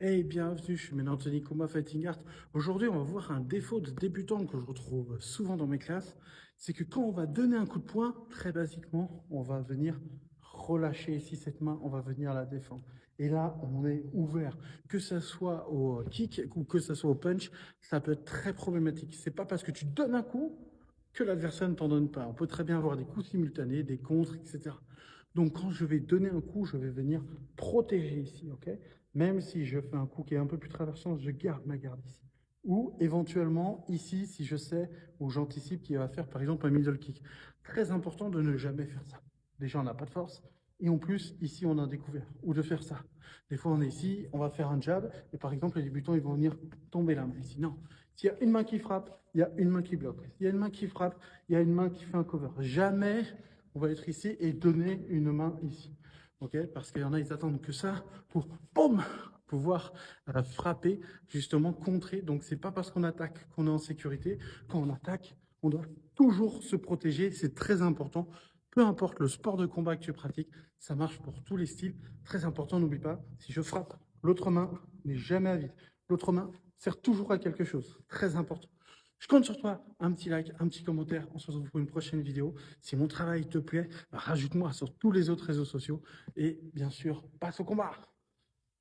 Hey, bienvenue, je suis Anthony Kuma Fighting Art. Aujourd'hui, on va voir un défaut de débutant que je retrouve souvent dans mes classes. C'est que quand on va donner un coup de poing, très basiquement, on va venir relâcher ici cette main, on va venir la défendre. Et là, on est ouvert. Que ça soit au kick ou que ça soit au punch, ça peut être très problématique. C'est pas parce que tu donnes un coup que l'adversaire ne t'en donne pas. On peut très bien avoir des coups simultanés, des contres, etc. Donc, quand je vais donner un coup, je vais venir protéger ici, ok? Même si je fais un coup qui est un peu plus traversant, je garde ma garde ici. Ou éventuellement, ici, si je sais ou j'anticipe qu'il va faire par exemple un middle kick. Très important de ne jamais faire ça. Déjà, on n'a pas de force. Et en plus, ici, on a découvert. Ou de faire ça. Des fois, on est ici, on va faire un jab. Et par exemple, les débutants, ils vont venir tomber la main ici. Non. S'il y a une main qui frappe, il y a une main qui bloque. S'il y a une main qui frappe, il y a une main qui fait un cover. Jamais on va être ici et donner une main ici. Okay, parce qu'il y en a, ils attendent que ça pour, boum, pouvoir frapper, justement contrer. Donc, c'est pas parce qu'on attaque qu'on est en sécurité. Quand on attaque, on doit toujours se protéger. C'est très important. Peu importe le sport de combat que tu pratiques, ça marche pour tous les styles. Très important, n'oublie pas, si je frappe, l'autre main n'est jamais à vide. L'autre main sert toujours à quelque chose. Très important. Je compte sur toi, un petit like, un petit commentaire. On se retrouve pour une prochaine vidéo. Si mon travail te plaît, rajoute-moi sur tous les autres réseaux sociaux. Et bien sûr, passe au combat.